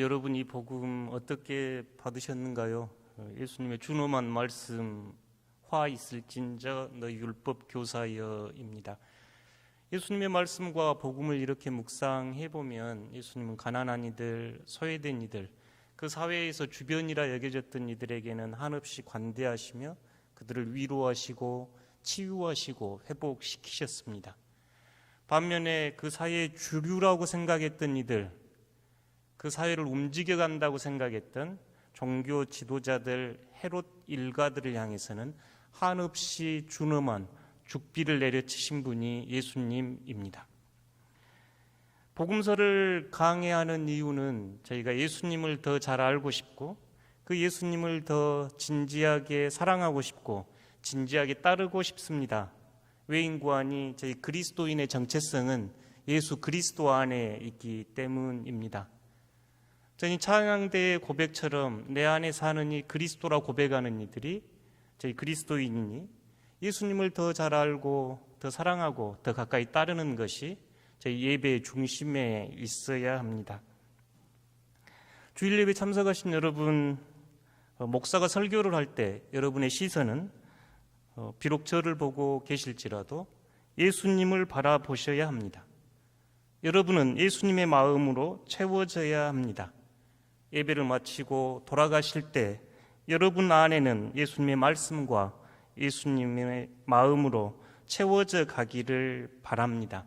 여러분 이 복음 어떻게 받으셨는가요? 예수님의 준엄한 말씀 화 있을진저 너희 율법 교사여입니다. 예수님의 말씀과 복음을 이렇게 묵상해 보면 예수님은 가난한 이들, 소외된 이들, 그 사회에서 주변이라 여겨졌던 이들에게는 한없이 관대하시며 그들을 위로하시고 치유하시고 회복시키셨습니다. 반면에 그 사회의 주류라고 생각했던 이들, 그 사회를 움직여간다고 생각했던 종교 지도자들, 헤롯 일가들을 향해서는 한없이 준엄한 죽비를 내려치신 분이 예수님입니다. 복음서를 강해하는 이유는 저희가 예수님을 더 잘 알고 싶고 그 예수님을 더 진지하게 사랑하고 싶고 진지하게 따르고 싶습니다. 외인구하니 저희 그리스도인의 정체성은 예수 그리스도 안에 있기 때문입니다. 저희 찬양대의 고백처럼 내 안에 사는 이 그리스도라 고백하는 이들이 저희 그리스도인이니 예수님을 더 잘 알고 더 사랑하고 더 가까이 따르는 것이 저희 예배의 중심에 있어야 합니다. 주일 예배 참석하신 여러분, 목사가 설교를 할 때 여러분의 시선은 비록 저를 보고 계실지라도 예수님을 바라보셔야 합니다. 여러분은 예수님의 마음으로 채워져야 합니다. 예배를 마치고 돌아가실 때 여러분 안에는 예수님의 말씀과 예수님의 마음으로 채워져 가기를 바랍니다.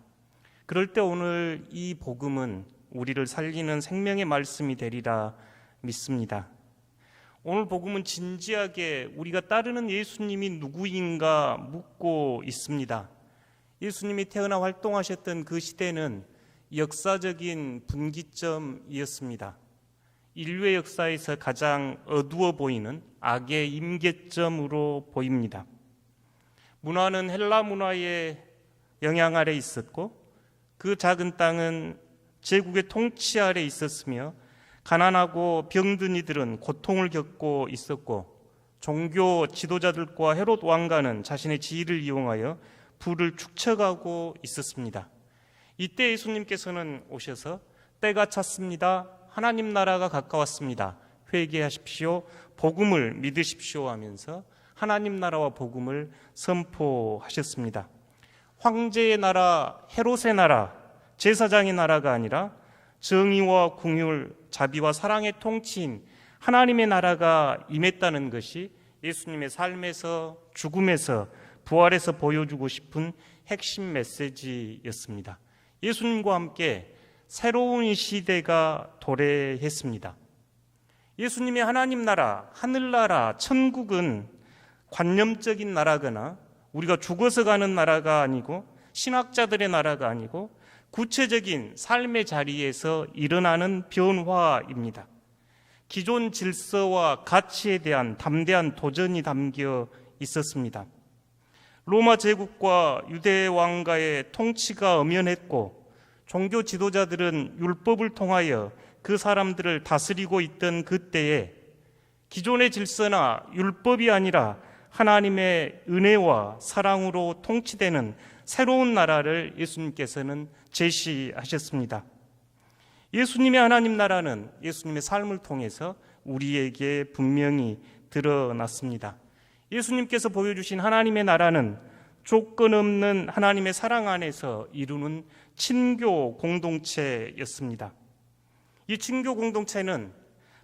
그럴 때 오늘 이 복음은 우리를 살리는 생명의 말씀이 되리라 믿습니다. 오늘 복음은 진지하게 우리가 따르는 예수님이 누구인가 묻고 있습니다. 예수님이 태어나 활동하셨던 그 시대는 역사적인 분기점이었습니다. 인류의 역사에서 가장 어두워 보이는 악의 임계점으로 보입니다. 문화는 헬라 문화의 영향 아래 있었고 그 작은 땅은 제국의 통치 아래 있었으며 가난하고 병든 이들은 고통을 겪고 있었고 종교 지도자들과 헤롯 왕가는 자신의 지위를 이용하여 부를 축적하고 있었습니다. 이때 예수님께서는 오셔서 때가 찼습니다. 하나님 나라가 가까웠습니다. 회개하십시오. 복음을 믿으십시오 하면서 하나님 나라와 복음을 선포하셨습니다. 황제의 나라, 헤롯의 나라, 제사장의 나라가 아니라 정의와 긍휼, 자비와 사랑의 통치인 하나님의 나라가 임했다는 것이 예수님의 삶에서, 죽음에서, 부활에서 보여주고 싶은 핵심 메시지였습니다. 예수님과 함께 새로운 시대가 도래했습니다. 예수님의 하나님 나라, 하늘나라, 천국은 관념적인 나라거나 우리가 죽어서 가는 나라가 아니고 신학자들의 나라가 아니고 구체적인 삶의 자리에서 일어나는 변화입니다. 기존 질서와 가치에 대한 담대한 도전이 담겨 있었습니다. 로마 제국과 유대 왕가의 통치가 엄연했고 종교 지도자들은 율법을 통하여 그 사람들을 다스리고 있던 그때에 기존의 질서나 율법이 아니라 하나님의 은혜와 사랑으로 통치되는 새로운 나라를 예수님께서는 제시하셨습니다. 예수님의 하나님 나라는 예수님의 삶을 통해서 우리에게 분명히 드러났습니다. 예수님께서 보여주신 하나님의 나라는 조건 없는 하나님의 사랑 안에서 이루는 친교 공동체였습니다. 이 친교 공동체는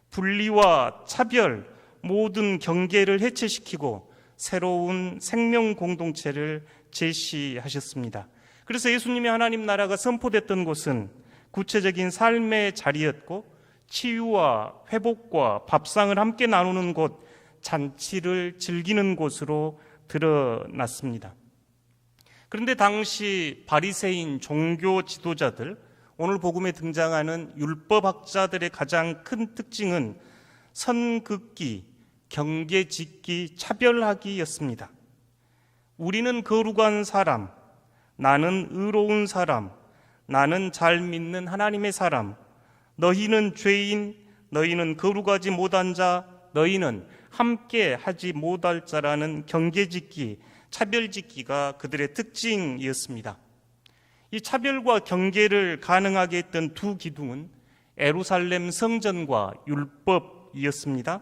분리와 차별, 모든 경계를 해체시키고 새로운 생명 공동체를 제시하셨습니다. 그래서 예수님의 하나님 나라가 선포됐던 곳은 구체적인 삶의 자리였고 치유와 회복과 밥상을 함께 나누는 곳, 잔치를 즐기는 곳으로 드러났습니다. 그런데 당시 바리새인 종교 지도자들, 오늘 복음에 등장하는 율법학자들의 가장 큰 특징은 선 긋기, 경계 짓기, 차별하기였습니다. 우리는 거룩한 사람, 나는 의로운 사람, 나는 잘 믿는 하나님의 사람, 너희는 죄인, 너희는 거룩하지 못한 자, 너희는 함께 하지 못할 자라는 경계짓기, 차별짓기가 그들의 특징이었습니다. 이 차별과 경계를 가능하게 했던 두 기둥은 예루살렘 성전과 율법이었습니다.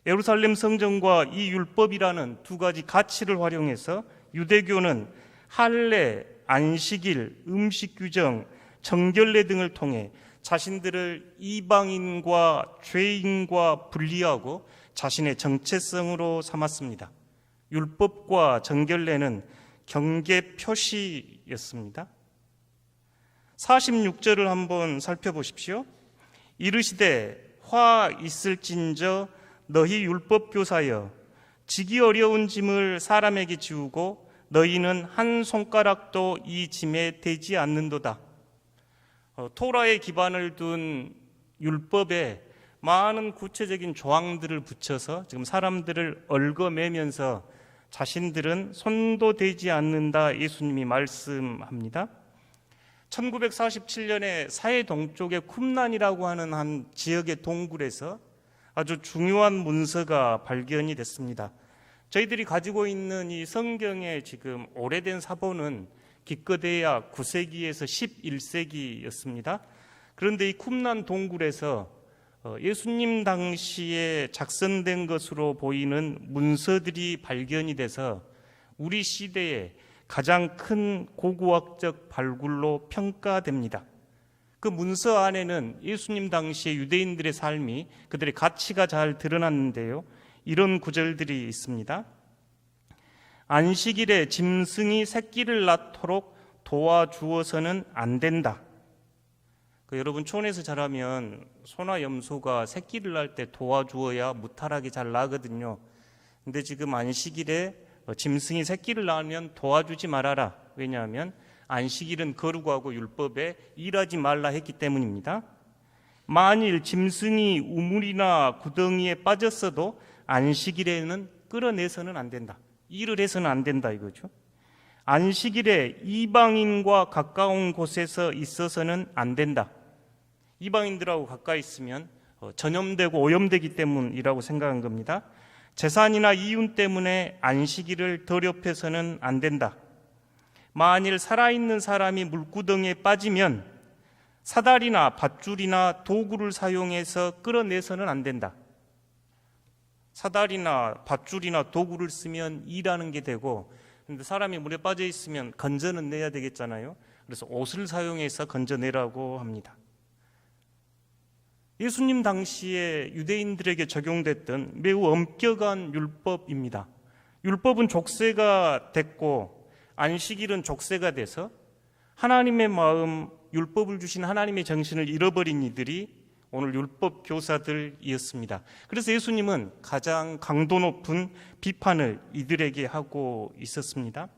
예루살렘 성전과 이 율법이라는 두 가지 가치를 활용해서 유대교는 할례, 안식일, 음식 규정, 정결례 등을 통해 자신들을 이방인과 죄인과 분리하고 자신의 정체성으로 삼았습니다. 율법과 정결례는 경계 표시였습니다. 46절을 한번 살펴보십시오. 이르시되 화 있을진저 너희 율법 교사여 지기 어려운 짐을 사람에게 지우고 너희는 한 손가락도 이 짐에 대지 않는도다. 토라에 기반을 둔 율법에 많은 구체적인 조항들을 붙여서 지금 사람들을 얽어매면서 자신들은 손도 대지 않는다 예수님이 말씀합니다. 1947년에 사해 동쪽의 쿰란이라고 하는 한 지역의 동굴에서 아주 중요한 문서가 발견이 됐습니다. 저희들이 가지고 있는 이 성경의 지금 오래된 사본은 기껏해야 9세기에서 11세기였습니다. 그런데 이 쿰란 동굴에서 예수님 당시에 작성된 것으로 보이는 문서들이 발견이 돼서 우리 시대에 가장 큰 고고학적 발굴로 평가됩니다. 그 문서 안에는 예수님 당시의 유대인들의 삶이, 그들의 가치가 잘 드러났는데요. 이런 구절들이 있습니다. 안식일에 짐승이 새끼를 낳도록 도와주어서는 안 된다. 여러분 촌에서 자라면 소나 염소가 새끼를 낳을 때 도와주어야 무탈하게 잘 나거든요. 근데 지금 안식일에 짐승이 새끼를 낳으면 도와주지 말아라. 왜냐하면 안식일은 거룩하고 율법에 일하지 말라 했기 때문입니다. 만일 짐승이 우물이나 구덩이에 빠졌어도 안식일에는 끌어내서는 안 된다. 일을 해서는 안 된다 이거죠. 안식일에 이방인과 가까운 곳에서 있어서는 안 된다. 이방인들하고 가까이 있으면 전염되고 오염되기 때문이라고 생각한 겁니다. 재산이나 이윤 때문에 안식일을 더럽혀서는 안 된다. 만일 살아있는 사람이 물구덩이에 빠지면 사다리나 밧줄이나 도구를 사용해서 끌어내서는 안 된다. 사다리나 밧줄이나 도구를 쓰면 일하는 게 되고, 근데 사람이 물에 빠져 있으면 건져는 내야 되겠잖아요. 그래서 옷을 사용해서 건져내라고 합니다. 예수님 당시에 유대인들에게 적용됐던 매우 엄격한 율법입니다. 율법은 족쇄가 됐고 안식일은 족쇄가 돼서 하나님의 마음, 율법을 주신 하나님의 정신을 잃어버린 이들이 오늘 율법 교사들이었습니다. 그래서 예수님은 가장 강도 높은 비판을 이들에게 하고 있었습니다.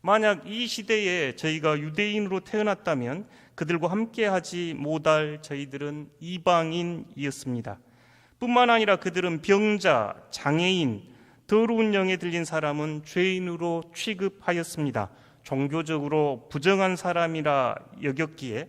만약 이 시대에 저희가 유대인으로 태어났다면 그들과 함께하지 못할 저희들은 이방인이었습니다. 뿐만 아니라 그들은 병자, 장애인, 더러운 영에 들린 사람은 죄인으로 취급하였습니다. 종교적으로 부정한 사람이라 여겼기에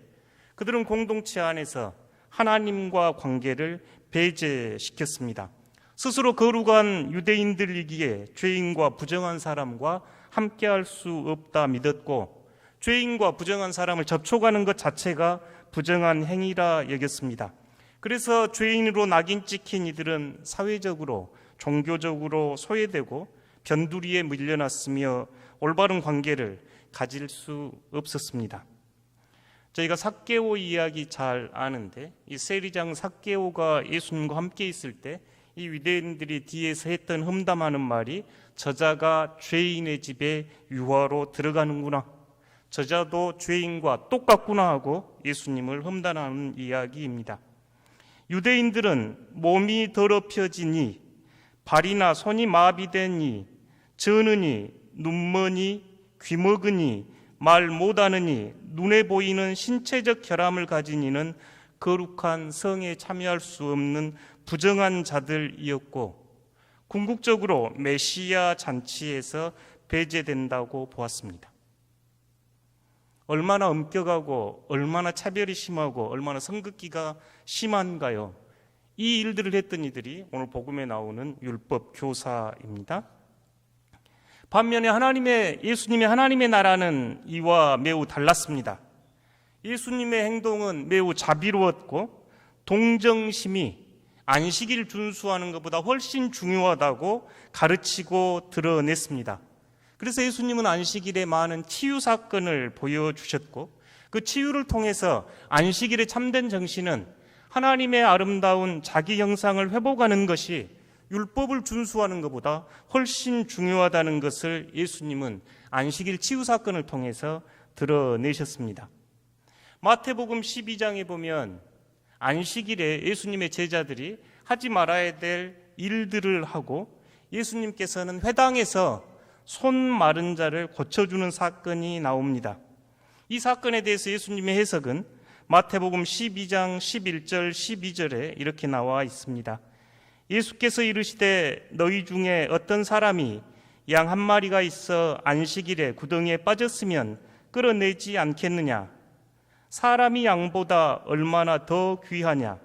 그들은 공동체 안에서 하나님과 관계를 배제시켰습니다. 스스로 거룩한 유대인들이기에 죄인과 부정한 사람과 함께할 수 없다 믿었고 죄인과 부정한 사람을 접촉하는 것 자체가 부정한 행위라 여겼습니다. 그래서 죄인으로 낙인 찍힌 이들은 사회적으로 종교적으로 소외되고 변두리에 밀려났으며 올바른 관계를 가질 수 없었습니다. 저희가 삭개오 이야기 잘 아는데 이 세리장 삭개오가 예수님과 함께 있을 때 이 유대인들이 뒤에서 했던 험담하는 말이 저자가 죄인의 집에 유화로 들어가는구나, 저자도 죄인과 똑같구나 하고 예수님을 험담하는 이야기입니다. 유대인들은 몸이 더럽혀지니 발이나 손이 마비되니 저느니 눈머니 귀먹으니 말 못하느니 눈에 보이는 신체적 결함을 가진 이는 거룩한 성에 참여할 수 없는 부정한 자들이었고 궁극적으로 메시아 잔치에서 배제된다고 보았습니다. 얼마나 엄격하고 얼마나 차별이 심하고 얼마나 선긋기가 심한가요? 이 일들을 했던 이들이 오늘 복음에 나오는 율법 교사입니다. 반면에 예수님의 하나님의 나라는 이와 매우 달랐습니다. 예수님의 행동은 매우 자비로웠고 동정심이 안식일 준수하는 것보다 훨씬 중요하다고 가르치고 드러냈습니다. 그래서 예수님은 안식일에 많은 치유 사건을 보여주셨고 그 치유를 통해서 안식일의 참된 정신은 하나님의 아름다운 자기 형상을 회복하는 것이 율법을 준수하는 것보다 훨씬 중요하다는 것을 예수님은 안식일 치유 사건을 통해서 드러내셨습니다. 마태복음 12장에 보면 안식일에 예수님의 제자들이 하지 말아야 될 일들을 하고 예수님께서는 회당에서 손 마른 자를 고쳐주는 사건이 나옵니다. 이 사건에 대해서 예수님의 해석은 마태복음 12장 11절 12절에 이렇게 나와 있습니다. 예수께서 이르시되 너희 중에 어떤 사람이 양 한 마리가 있어 안식일에 구덩이에 빠졌으면 끌어내지 않겠느냐? 사람이 양보다 얼마나 더 귀하냐?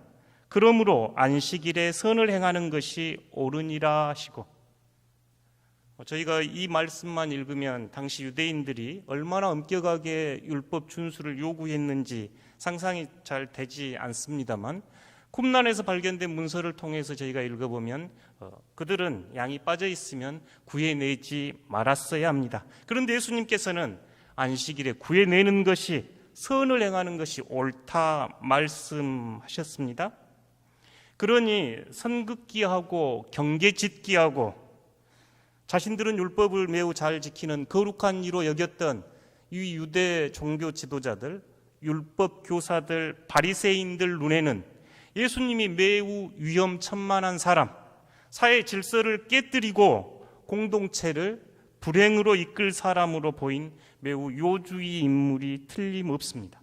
그러므로 안식일에 선을 행하는 것이 옳으니라 하시고, 저희가 이 말씀만 읽으면 당시 유대인들이 얼마나 엄격하게 율법 준수를 요구했는지 상상이 잘 되지 않습니다만, 쿰란에서 발견된 문서를 통해서 저희가 읽어보면 그들은 양이 빠져 있으면 구해내지 말았어야 합니다. 그런데 예수님께서는 안식일에 구해내는 것이, 선을 행하는 것이 옳다 말씀하셨습니다. 그러니 선긋기하고 경계짓기하고 자신들은 율법을 매우 잘 지키는 거룩한 이로 여겼던 이 유대 종교 지도자들, 율법 교사들, 바리새인들 눈에는 예수님이 매우 위험천만한 사람, 사회 질서를 깨뜨리고 공동체를 불행으로 이끌 사람으로 보인 매우 요주의 인물이 틀림없습니다.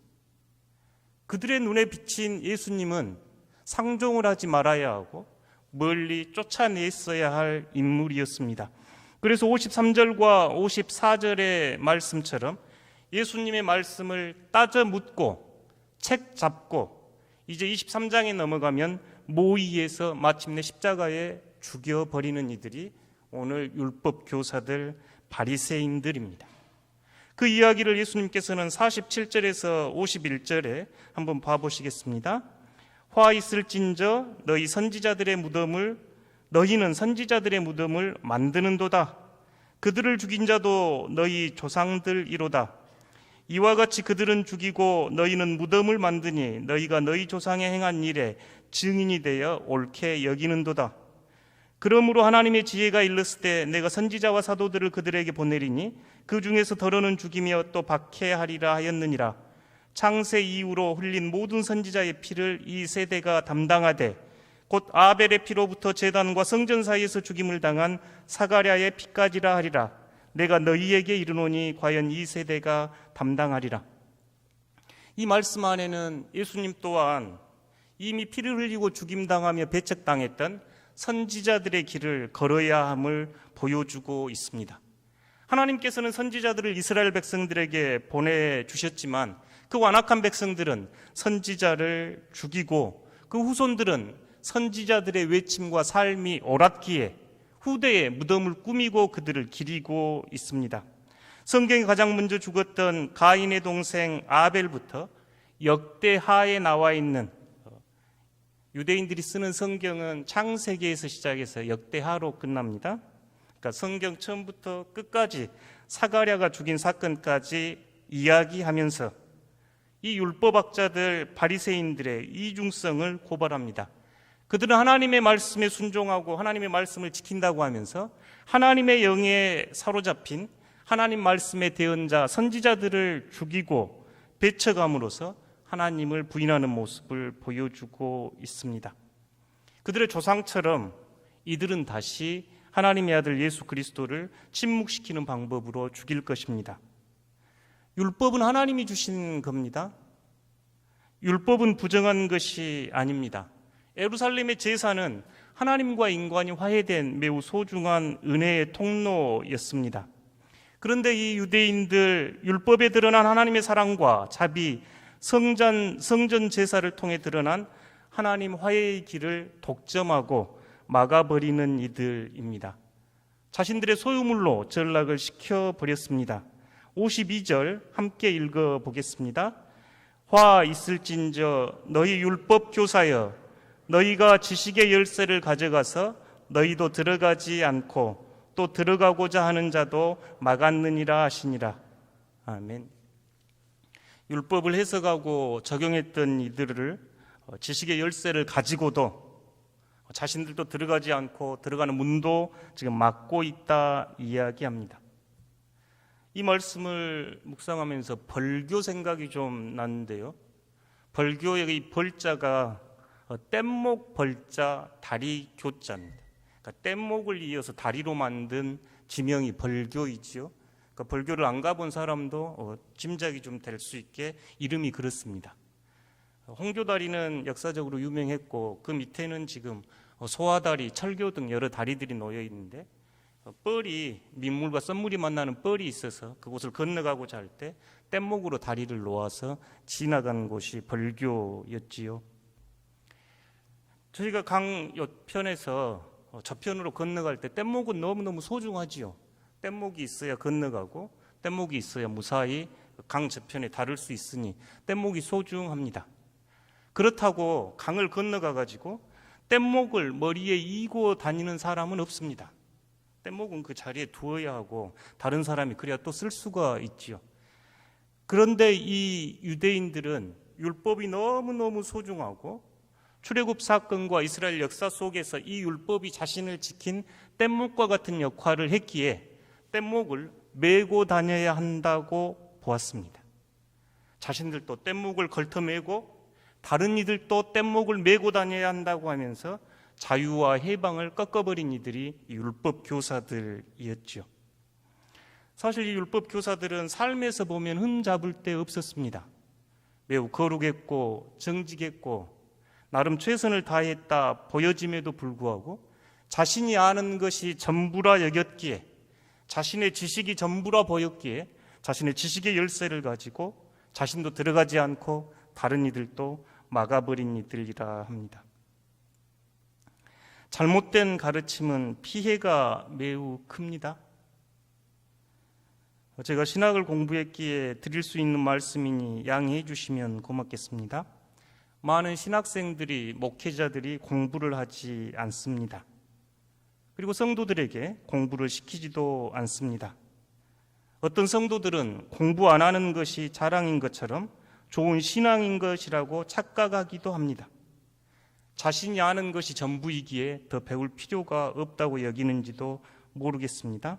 그들의 눈에 비친 예수님은 상종을 하지 말아야 하고 멀리 쫓아냈어야 할 인물이었습니다. 그래서 53절과 54절의 말씀처럼 예수님의 말씀을 따져 묻고 책 잡고 이제 23장에 넘어가면 모의에서 마침내 십자가에 죽여버리는 이들이 오늘 율법 교사들, 바리새인들입니다. 그 이야기를 예수님께서는 47절에서 51절에 한번 봐보시겠습니다. 화 있을진저 너희는 선지자들의 무덤을 만드는도다. 그들을 죽인 자도 너희 조상들이로다. 이와 같이 그들은 죽이고 너희는 무덤을 만드니 너희가 너희 조상의 행한 일에 증인이 되어 옳게 여기는도다. 그러므로 하나님의 지혜가 일렀을 때 내가 선지자와 사도들을 그들에게 보내리니 그 중에서 더러는 죽이며 또 박해하리라 하였느니라. 창세 이후로 흘린 모든 선지자의 피를 이 세대가 담당하되 곧 아벨의 피로부터 제단과 성전 사이에서 죽임을 당한 사가랴의 피까지라 하리라. 내가 너희에게 이르노니 과연 이 세대가 담당하리라. 이 말씀 안에는 예수님 또한 이미 피를 흘리고 죽임당하며 배척당했던 선지자들의 길을 걸어야 함을 보여주고 있습니다. 하나님께서는 선지자들을 이스라엘 백성들에게 보내주셨지만 그 완악한 백성들은 선지자를 죽이고 그 후손들은 선지자들의 외침과 삶이 옳았기에 후대에 무덤을 꾸미고 그들을 기리고 있습니다. 성경에 가장 먼저 죽었던 가인의 동생 아벨부터 역대하에 나와 있는, 유대인들이 쓰는 성경은 창세기에서 시작해서 역대하로 끝납니다. 그러니까 성경 처음부터 끝까지 사가랴가 죽인 사건까지 이야기하면서 이 율법학자들 바리새인들의 이중성을 고발합니다. 그들은 하나님의 말씀에 순종하고 하나님의 말씀을 지킨다고 하면서 하나님의 영에 사로잡힌 하나님 말씀의 대언자 선지자들을 죽이고 배척함으로써 하나님을 부인하는 모습을 보여주고 있습니다. 그들의 조상처럼 이들은 다시 하나님의 아들 예수 그리스도를 침묵시키는 방법으로 죽일 것입니다. 율법은 하나님이 주신 겁니다. 율법은 부정한 것이 아닙니다. 예루살렘의 제사는 하나님과 인간이 화해된 매우 소중한 은혜의 통로였습니다. 그런데 이 유대인들 율법에 드러난 하나님의 사랑과 자비, 성전 제사를 통해 드러난 하나님 화해의 길을 독점하고 막아버리는 이들입니다. 자신들의 소유물로 전락을 시켜버렸습니다. 52절 함께 읽어보겠습니다. 화 있을진저 너희 율법 교사여 너희가 지식의 열쇠를 가져가서 너희도 들어가지 않고 또 들어가고자 하는 자도 막았느니라 하시니라. 아멘. 율법을 해석하고 적용했던 이들을 지식의 열쇠를 가지고도 자신들도 들어가지 않고 들어가는 문도 지금 막고 있다 이야기합니다. 이 말씀을 묵상하면서 벌교 생각이 좀 나는데요. 벌교의 이 벌자가 뗏목 벌자 다리 교자입니다. 그러니까 뗏목을 이어서 다리로 만든 지명이 벌교이지요. 그러니까 벌교를 안 가본 사람도 짐작이 좀 될 수 있게 이름이 그렇습니다. 홍교다리는 역사적으로 유명했고 그 밑에는 지금 소화다리, 철교 등 여러 다리들이 놓여 있는데 뻘이 민물과 썬물이 만나는 뻘이 있어서 그곳을 건너가고자 할 때 뗏목으로 다리를 놓아서 지나간 곳이 벌교였지요. 저희가 강 옆편에서 저편으로 건너갈 때 뗏목은 너무너무 소중하지요. 뗏목이 있어야 건너가고 뗏목이 있어야 무사히 강 저편에 다를 수 있으니 뗏목이 소중합니다. 그렇다고 강을 건너가 가지고 뗏목을 머리에 이고 다니는 사람은 없습니다. 뗏목은 그 자리에 두어야 하고 다른 사람이 그래야 또 쓸 수가 있지요. 그런데 이 유대인들은 율법이 너무너무 소중하고 출애굽 사건과 이스라엘 역사 속에서 이 율법이 자신을 지킨 뗏목과 같은 역할을 했기에 뗏목을 메고 다녀야 한다고 보았습니다. 자신들도 뗏목을 걸터매고 다른 이들도 뗏목을 메고 다녀야 한다고 하면서 자유와 해방을 꺾어버린 이들이 율법 교사들이었죠. 사실 이 율법 교사들은 삶에서 보면 흠잡을 데 없었습니다. 매우 거룩했고 정직했고 나름 최선을 다했다 보여짐에도 불구하고 자신이 아는 것이 전부라 여겼기에 자신의 지식이 전부라 보였기에 자신의 지식의 열쇠를 가지고 자신도 들어가지 않고 다른 이들도 막아버린 이들이라 합니다. 잘못된 가르침은 피해가 매우 큽니다. 제가 신학을 공부했기에 드릴 수 있는 말씀이니 양해해 주시면 고맙겠습니다. 많은 신학생들이, 목회자들이 공부를 하지 않습니다. 그리고 성도들에게 공부를 시키지도 않습니다. 어떤 성도들은 공부 안 하는 것이 자랑인 것처럼 좋은 신앙인 것이라고 착각하기도 합니다. 자신이 아는 것이 전부이기에 더 배울 필요가 없다고 여기는지도 모르겠습니다.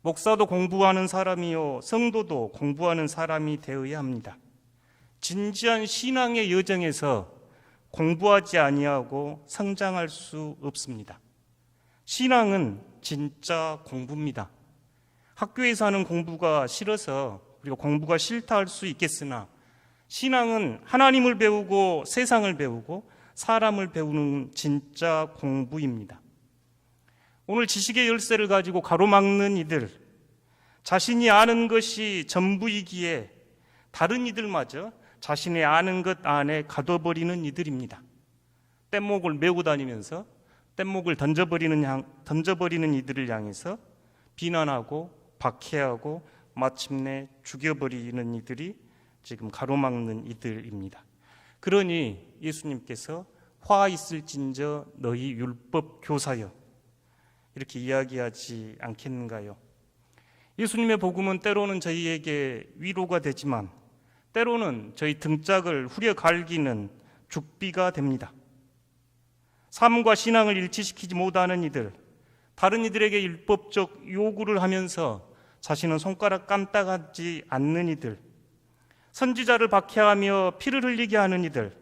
목사도 공부하는 사람이요 성도도 공부하는 사람이 되어야 합니다. 진지한 신앙의 여정에서 공부하지 아니하고 성장할 수 없습니다. 신앙은 진짜 공부입니다. 학교에서 하는 공부가 싫어서 우리가 공부가 싫다 할 수 있겠으나 신앙은 하나님을 배우고 세상을 배우고 사람을 배우는 진짜 공부입니다. 오늘 지식의 열쇠를 가지고 가로막는 이들, 자신이 아는 것이 전부이기에 다른 이들마저 자신의 아는 것 안에 가둬버리는 이들입니다. 뗏목을 메고 다니면서 뗏목을 던져버리는 이들을 향해서 비난하고 박해하고 마침내 죽여버리는 이들이 지금 가로막는 이들입니다. 그러니 예수님께서 화 있을진저 너희 율법 교사여 이렇게 이야기하지 않겠는가요? 예수님의 복음은 때로는 저희에게 위로가 되지만 때로는 저희 등짝을 후려 갈기는 죽비가 됩니다. 삶과 신앙을 일치시키지 못하는 이들, 다른 이들에게 율법적 요구를 하면서 자신은 손가락 깜빡하지 않는 이들, 선지자를 박해하며 피를 흘리게 하는 이들,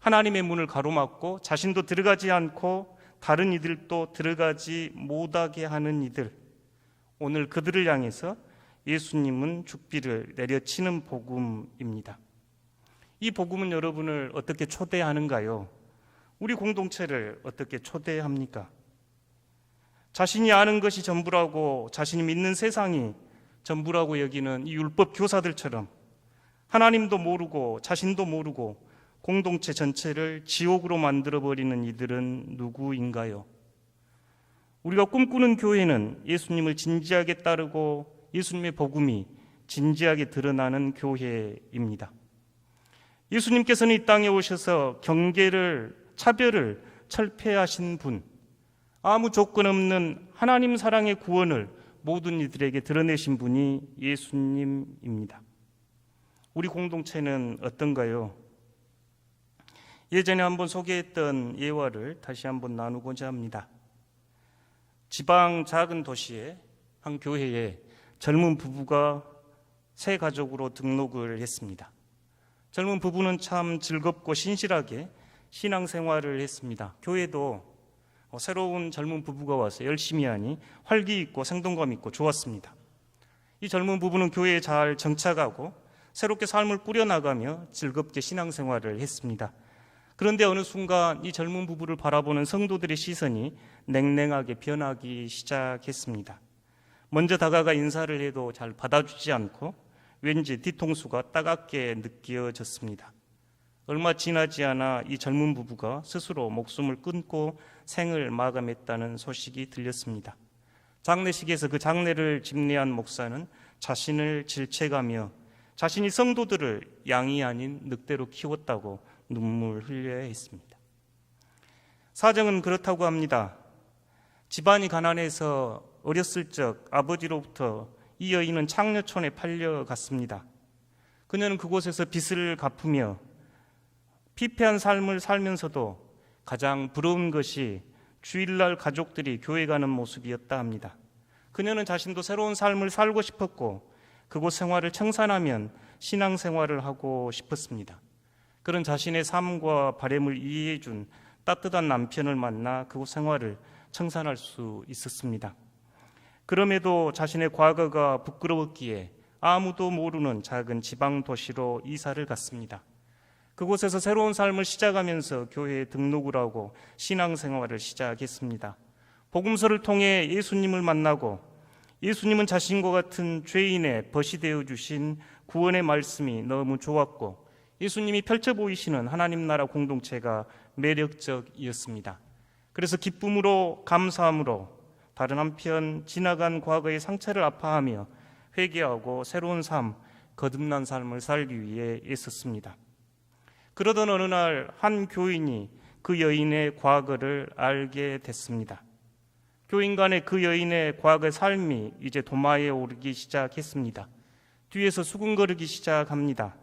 하나님의 문을 가로막고 자신도 들어가지 않고 다른 이들도 들어가지 못하게 하는 이들, 오늘 그들을 향해서 예수님은 죽비를 내려치는 복음입니다. 이 복음은 여러분을 어떻게 초대하는가요? 우리 공동체를 어떻게 초대합니까? 자신이 아는 것이 전부라고 자신이 믿는 세상이 전부라고 여기는 이 율법 교사들처럼 하나님도 모르고 자신도 모르고 공동체 전체를 지옥으로 만들어버리는 이들은 누구인가요? 우리가 꿈꾸는 교회는 예수님을 진지하게 따르고 예수님의 복음이 진지하게 드러나는 교회입니다. 예수님께서는 이 땅에 오셔서 경계를, 차별을 철폐하신 분, 아무 조건 없는 하나님 사랑의 구원을 모든 이들에게 드러내신 분이 예수님입니다. 우리 공동체는 어떤가요? 예전에 한번 소개했던 예화를 다시 한번 나누고자 합니다. 지방 작은 도시의 한 교회에 젊은 부부가 새 가족으로 등록을 했습니다. 젊은 부부는 참 즐겁고 신실하게 신앙생활을 했습니다. 교회도 새로운 젊은 부부가 와서 열심히 하니 활기 있고 생동감 있고 좋았습니다. 이 젊은 부부는 교회에 잘 정착하고 새롭게 삶을 꾸려나가며 즐겁게 신앙생활을 했습니다. 그런데 어느 순간 이 젊은 부부를 바라보는 성도들의 시선이 냉랭하게 변하기 시작했습니다. 먼저 다가가 인사를 해도 잘 받아주지 않고 왠지 뒤통수가 따갑게 느껴졌습니다. 얼마 지나지 않아 이 젊은 부부가 스스로 목숨을 끊고 생을 마감했다는 소식이 들렸습니다. 장례식에서 그 장례를 집례한 목사는 자신을 질책하며 자신이 성도들을 양이 아닌 늑대로 키웠다고 눈물 흘려야 했습니다. 사정은 그렇다고 합니다. 집안이 가난해서 어렸을 적 아버지로부터 이 여인은 창녀촌에 팔려갔습니다. 그녀는 그곳에서 빚을 갚으며 피폐한 삶을 살면서도 가장 부러운 것이 주일날 가족들이 교회 가는 모습이었다 합니다. 그녀는 자신도 새로운 삶을 살고 싶었고 그곳 생활을 청산하면 신앙생활을 하고 싶었습니다. 그런 자신의 삶과 바람을 이해해 준 따뜻한 남편을 만나 그곳 생활을 청산할 수 있었습니다. 그럼에도 자신의 과거가 부끄러웠기에 아무도 모르는 작은 지방 도시로 이사를 갔습니다. 그곳에서 새로운 삶을 시작하면서 교회에 등록을 하고 신앙생활을 시작했습니다. 복음서를 통해 예수님을 만나고 예수님은 자신과 같은 죄인의 벗이 되어 주신 구원의 말씀이 너무 좋았고 예수님이 펼쳐 보이시는 하나님 나라 공동체가 매력적이었습니다. 그래서 기쁨으로 감사함으로 다른 한편 지나간 과거의 상처를 아파하며 회개하고 새로운 삶, 거듭난 삶을 살기 위해 애썼습니다. 그러던 어느 날 한 교인이 그 여인의 과거를 알게 됐습니다. 교인 간의 그 여인의 과거의 삶이 이제 도마에 오르기 시작했습니다. 뒤에서 수군거리기 시작합니다.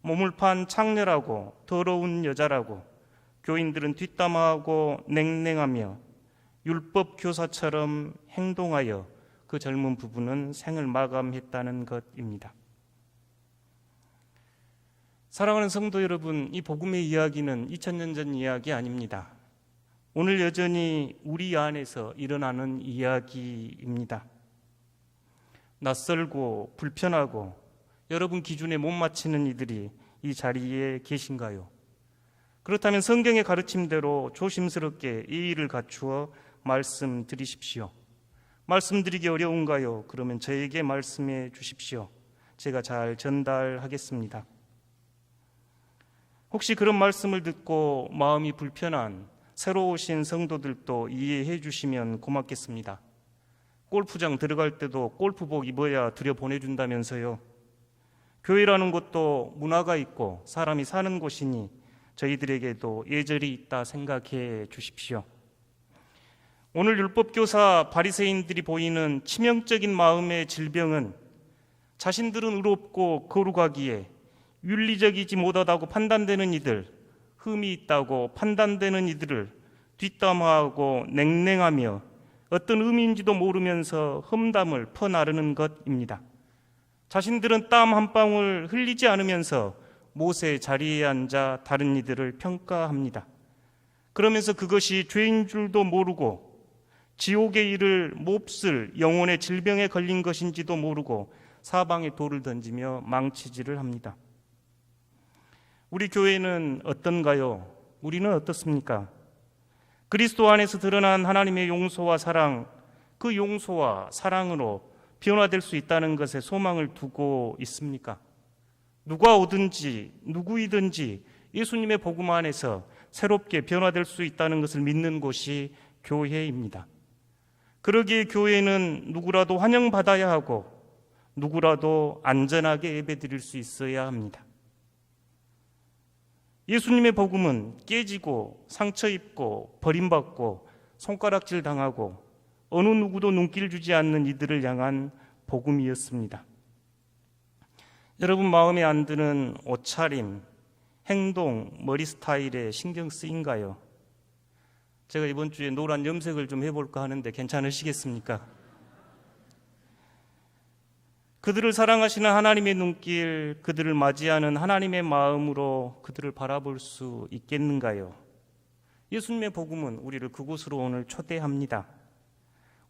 몸을 판 창녀라고 더러운 여자라고 교인들은 뒷담화하고 냉랭하며 율법 교사처럼 행동하여 그 젊은 부부는 생을 마감했다는 것입니다. 사랑하는 성도 여러분, 이 복음의 이야기는 2000년 전 이야기 아닙니다. 오늘 여전히 우리 안에서 일어나는 이야기입니다. 낯설고 불편하고 여러분 기준에 못 맞추는 이들이 이 자리에 계신가요? 그렇다면 성경의 가르침대로 조심스럽게 예의를 갖추어 말씀드리십시오. 말씀드리기 어려운가요? 그러면 저에게 말씀해 주십시오. 제가 잘 전달하겠습니다. 혹시 그런 말씀을 듣고 마음이 불편한 새로 오신 성도들도 이해해 주시면 고맙겠습니다. 골프장 들어갈 때도 골프복 입어야 들여보내준다면서요. 교회라는 곳도 문화가 있고 사람이 사는 곳이니 저희들에게도 예절이 있다 생각해 주십시오. 오늘 율법교사 바리새인들이 보이는 치명적인 마음의 질병은 자신들은 의롭고 거룩하기에 윤리적이지 못하다고 판단되는 이들, 흠이 있다고 판단되는 이들을 뒷담화하고 냉랭하며 어떤 의미인지도 모르면서 험담을 퍼나르는 것입니다. 자신들은 땀 한 방울 흘리지 않으면서 모세 자리에 앉아 다른 이들을 평가합니다. 그러면서 그것이 죄인 줄도 모르고 지옥의 일을 몹쓸 영혼의 질병에 걸린 것인지도 모르고 사방에 돌을 던지며 망치질을 합니다. 우리 교회는 어떤가요? 우리는 어떻습니까? 그리스도 안에서 드러난 하나님의 용서와 사랑, 그 용서와 사랑으로 변화될 수 있다는 것에 소망을 두고 있습니까? 누가 오든지 누구이든지 예수님의 복음 안에서 새롭게 변화될 수 있다는 것을 믿는 곳이 교회입니다. 그러기에 교회는 누구라도 환영받아야 하고 누구라도 안전하게 예배드릴 수 있어야 합니다. 예수님의 복음은 깨지고 상처 입고 버림받고 손가락질 당하고 어느 누구도 눈길 주지 않는 이들을 향한 복음이었습니다. 여러분 마음에 안 드는 옷차림, 행동, 머리 스타일에 신경 쓰인가요? 제가 이번 주에 노란 염색을 좀 해볼까 하는데 괜찮으시겠습니까? 그들을 사랑하시는 하나님의 눈길, 그들을 맞이하는 하나님의 마음으로 그들을 바라볼 수 있겠는가요? 예수님의 복음은 우리를 그곳으로 오늘 초대합니다.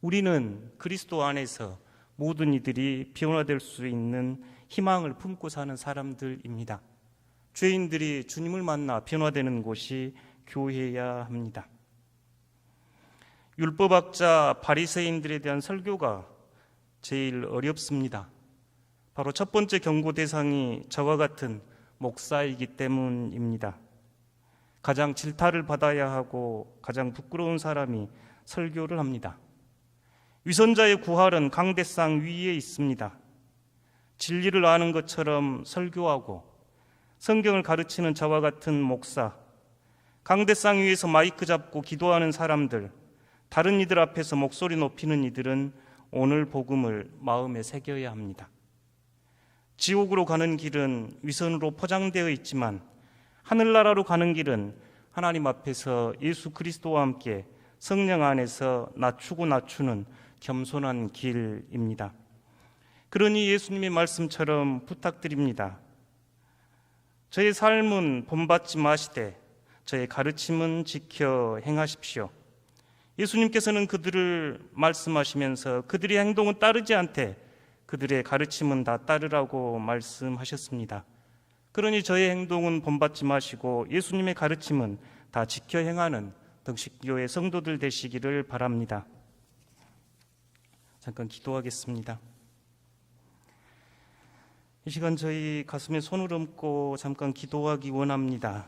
우리는 그리스도 안에서 모든 이들이 변화될 수 있는 희망을 품고 사는 사람들입니다. 죄인들이 주님을 만나 변화되는 곳이 교회여야 합니다. 율법학자 바리새인들에 대한 설교가 제일 어렵습니다. 바로 첫 번째 경고 대상이 저와 같은 목사이기 때문입니다. 가장 질타를 받아야 하고 가장 부끄러운 사람이 설교를 합니다. 위선자의 구할은 강대상 위에 있습니다. 진리를 아는 것처럼 설교하고 성경을 가르치는 저와 같은 목사, 강대상 위에서 마이크 잡고 기도하는 사람들, 다른 이들 앞에서 목소리 높이는 이들은 오늘 복음을 마음에 새겨야 합니다. 지옥으로 가는 길은 위선으로 포장되어 있지만 하늘나라로 가는 길은 하나님 앞에서 예수 그리스도와 함께 성령 안에서 낮추고 낮추는 겸손한 길입니다. 그러니 예수님의 말씀처럼 부탁드립니다. 저의 삶은 본받지 마시되 저의 가르침은 지켜 행하십시오. 예수님께서는 그들을 말씀하시면서 그들의 행동은 따르지 않되 그들의 가르침은 다 따르라고 말씀하셨습니다. 그러니 저의 행동은 본받지 마시고 예수님의 가르침은 다 지켜 행하는 덕식교회 성도들 되시기를 바랍니다. 잠깐 기도하겠습니다. 이 시간 저희 가슴에 손을 얹고 잠깐 기도하기 원합니다.